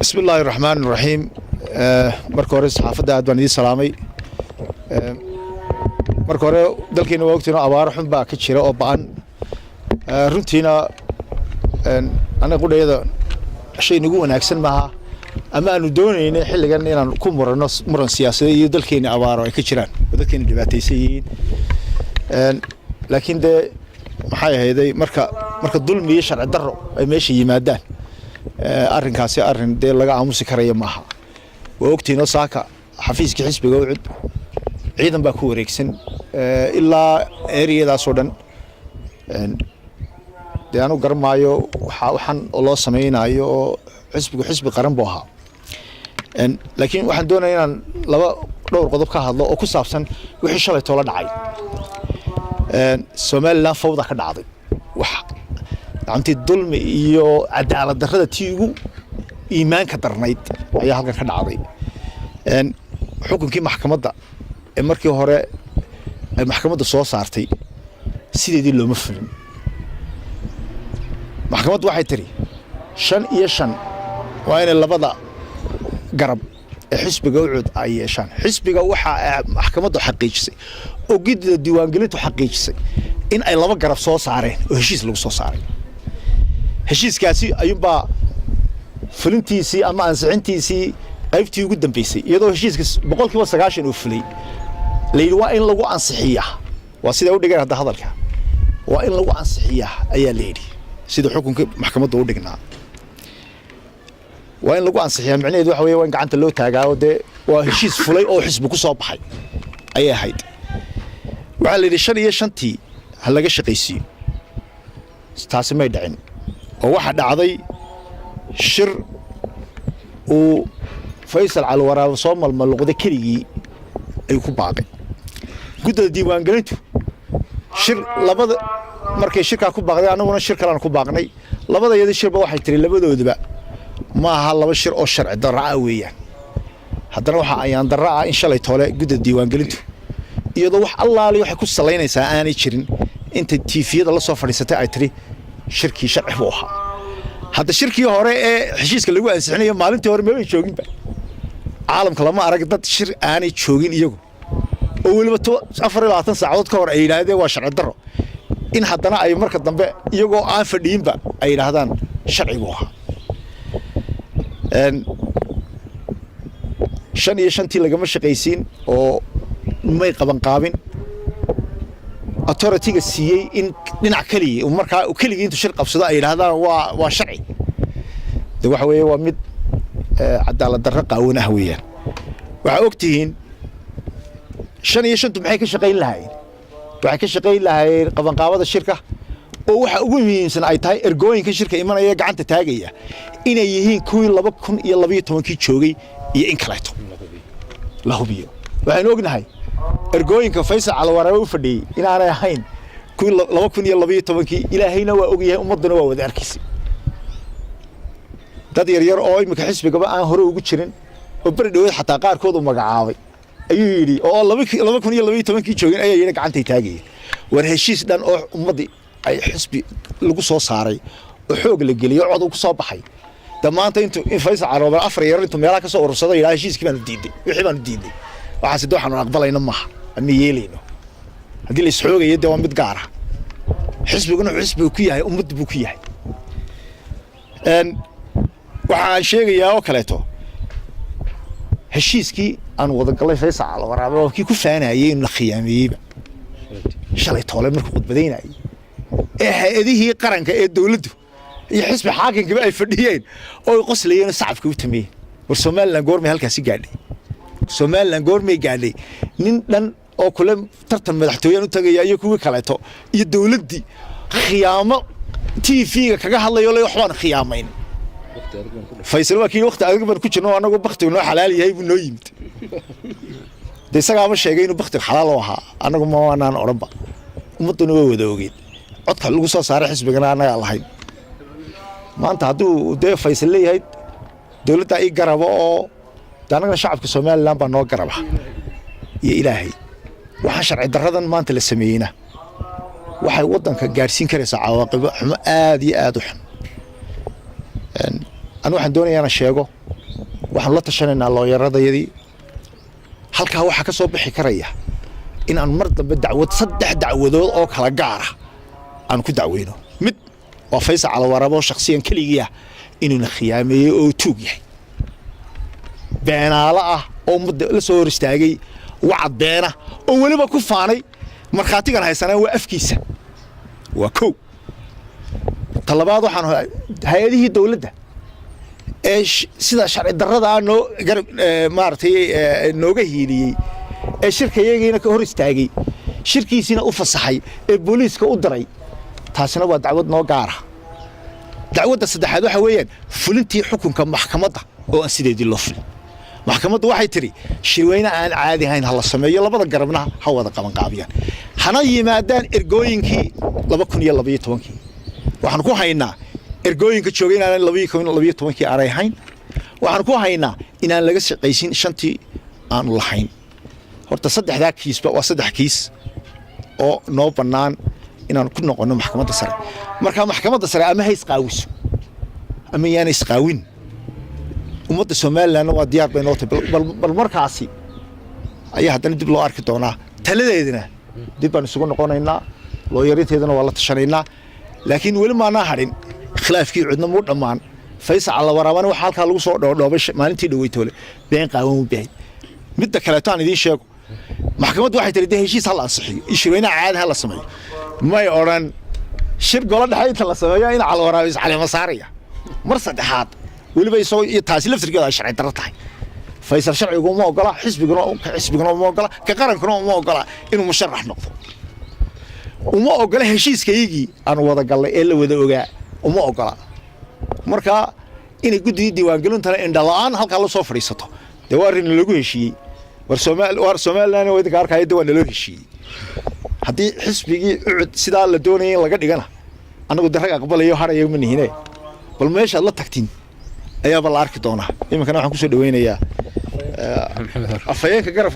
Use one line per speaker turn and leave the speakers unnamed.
بسم الله الرحمن الرحيم marka hore saxaafadda aad baan idin salaamay marka hore dalkeena waa ogtiin abaar xun baa ka jira oo baan runtiina anaga qudheeda shay nagu wanaagsan maaha ama aanu doonaynay xilligan inaan ku muran siyaasadeed iyo dalkeena abaaro ay ka jiraan dadkeena dhibaataysan yihiin laakiin de maxay ahaydey marka dulmi iyo sharci darro ay meesha yimaadaan arrinkaasi arrin de laga aamusi karayo maaha waa ogtiin saaka xafiiska xisbiga ucud ciidan baa ku wareegsan ilaa eriyadaas oo dhan de aanu garmaayo waxaan loo samaynayo oo xisbi qaran buu ahaa laakiin waxaan doonayaa inaan dhowr qodob ka hadlo oo ku saabsan wixii shalay toola dhacay Somaliland fawda ka dhacday anti dulmi iyo cadaalad darrada tii ugu iimaanka darnayd ayaa halkan ka dhacday xukunkii maxkamadda ee markii hore ay maxkamadda soo saartay sideedii looma fulin maxkamaddu waxay tiri 5 iyo 5 waa inay labada garab ee xisbiga ucud ay yeeshaan xisbiga waxa maxkamaddu xaqiijisay oo gudida diiwaangelintu xaqiijisay in ay laba garab soo saareen oo heshiis lagu soo saaray heshiiskaasi ayuunbaa fulintiisii ama ansixintiisii qaybtii ugu dambeysay iyadoo heshiiska 90% uu fulay leeyahay waa in lagu ansixiyaa waa sida u dhigay hadda hadalka waa in lagu ansixiyaa ayaa leeyahay sida xukunka maxkamaddu u dhignaa waa in lagu ansixiyaa macnaheedu waxa weeye waa in gacanta loo taagaayo de waa heshiis fulay oo xisbi ku soo baxay ayay ahayd waxa la yidhi 5 iyo 5tii ha laga shaqaysiyo taasi may dhicin oo waxa dhacday shir uu Faysal Cali Waraab soo malmaluqday keligii ay ku baaqay gudida diiwaangelintu shir labada markay shirka ku baaqday anaguna shir kale aan ku baaqnay labada iyada shirba waxay tiri labadoodaba ma aha laba shir oo sharci darro ah weeyaan haddana waxa ayaan darro ah in shalay toole gudida diiwaangelintu iyadoo wax allaali waxay ku salaynaysaa aanay jirin inta tiifiyada la soo fadhiisatay ay tiri shirkii sharci buu ahaa hadda shirkii hore ee heshiiska lagu ansixinayo maalintii hore ma ay joogin ba caalamka lama arag dad shir aanay joogin iyagu oo waliba 24 saacadood ka hor ay yiraahdeen waa sharci darro in haddana ay marka dambe iyagoo aan fadhiinba ay yiraahdaan sharci buu ahaa 5 iyo 5tii lagama shaqaysiin oo may qaban authority-ga siiyay in dhinac kaliya markaa kaliya intuu shir qabsado ay yiraahdaan waa sharci de waxa weeye waa mid cadaalad darro qaawan ah weeyaan waxa ogtihiin 5 iyo 5 maxay ka shaqayn lahaayeen waxay ka shaqayn lahaayeen qabanqaabada shirka oo waxa ugu muhiimsan ay tahay ergooyinka shirka imanaya gacanta taagaya inay yihiin kuwii 2012 joogay iyo in kaleeto la hubiyo waxaan ognahay ergooyinka Faysal Cali Waraab u fadhiyay inaanay ahayn kuwii 2012 ilaahayna waa ogyahay ummadana waa wada arkaysay dad yar oo imika xisbigaba aan hore ugu jirin oo bari dhaweed xataa qaarkood u magacaabay ayuu yiri oo 2012 joogin ayaa yiri gacanta taagay war heshiis dhan oo ummadii ay xisbi lagu soo saaray oo xoog la geliyo cod ku soo baxay damaanta intuu Faysal Cali Waraab afar yar intuu meelaha ka soo urursaday ilaa heshiiskii baan diiday wixii baan diiday waxaas waxaan aqbalayna maaha ama yeelayno hadii la isxoogay waa mid gaar ah xisbiguna xisbigu ku yahay ummaddu buu ku yahay waxaan sheegayaa oo kaleeto heshiiskii aan wada galay Faysal Cali Waraab oo kii ku faanayay in la khiyaameeyay shalay toole markuu khudbadaynayay hay'adihii qaranka ee dawladdu iyo xisbi xaakimka ay fadhiyeen oo ay qoslayeen shacabka u tamay war Somaliland goormay halkaasi gaadhay Somaliland goormay gaadhay nin dhan oo kula tartan madaxtooyeen u tagaya iyo kuwii kaleeto iyo dawladdii khiyaamo TV-ga kaga hadlayo waxbaan khiyaamayn Faysal waa kii waqti adag baan ku jirno anagu baqtigu noo xalaal yahay buu noo yimid isaga ma sheegay inuu baqtigu xalaal ahaa anagu ma waanaan oranba ummaduna way wada ogeed codka lagu soo saaray xisbigana anaga lahayn maanta hadduu dee Faysal leeyahay dawladda ay garabo oo dadka shacabka Somaliland baa noo garaba iyo ilaahay waxa sharci darradan maanta la sameeyna waxay wadanka gaarsiin karaysaa cawaaqib xumo aad iyo aad u xun أنا واحد دوني أنا شيء waxaan la tashanaynaa looyaradayadii halkaa waxaa ka soo bixi karaya in aan mar dambe saddex dacwadood oo kala gaara aan ku dacweyno mid waa Faysal Cali Waraabe oo shakhsiyan kaliya inuu khiyaameeyay oo tuug yahay beenaala ah oo muddo la soo hor istaagay wacad beena oo waliba ku faanay markhaatigan haysanaa waa afkiisa waa kow talabaad waxaan hay'adihii dawladda ee sida sharci darrada noo maartay nooga hiiliyay ee shirkayagiina ka hor istaagay shirkiisina u fasaxay ee booliiska u diray taasina waa dacwad noo gaara dacwadda saddexaad waxa weeyaan fulintii xukunka maxkamadda oo aan sideedii loo fulin maxkamaddu waxay tiri shirweyne aan caadi ahayn hal sameeyo labada garabna ha wada qaban qaabiyaan hana yimaadaan ergooyinkii 2012 waxaan ku haynaa ergooyinka joogay inaan 2012 aanay ahayn waxaan ku haynaa inaan laga shaqaysin shantii aan lahayn horta saddexdaa kiisba waa saddex kiis oo noo bannaan inaan ku noqono maxkamadda sare marka maxkamadda sare ama hay isqaawiso ama yaanay isqaawin ummadda Soomaaliland waa diyaar bay noqotay bal markaasi ayaa haddana dib loo arki doonaa taladeedina dib baan isugu noqonaynaa looyarinteedana waa la tashanaynaa laakiin weli ma ana harin khilaafkii cidna muu dhamaan Faysal Cali Waraabe waxa halka lagu soo dhoobay maalintii dhaweytoole been qaawan u baahay midda kale taan idin sheego maxkamaddu waxay tiri heshiis hal ansixiyo ishireyna caadi hal sameeyo may oran shir golo dhaxaynta la sameeyo in Cali Waraabe Cali Masaariya mar saddexaad waliba isoo taasi laftirkeeda sharci darro tahay Faysal sharcigu ma ogola xisbiguna ma ogola ka qarankuna ma ogola inuu musharax noqdo uma ogola heshiiskaygii aan wada galay ee la wada ogaa uma ogola marka inay guddiga diiwaangelintana indhalaan halka la soo fadhiisato de waa arin lagu heshiiyey war Soomaaliland way dadka arkay waa loo heshiiyey haddii xisbigii ucud sidaa la doonayay laga dhigana anagu daraga aqbalayo harayo ma nihine bal meesha la tagtiin ayaa bal arki doona imankana waxaan ku soo dhaweynayaa afayeenka garabka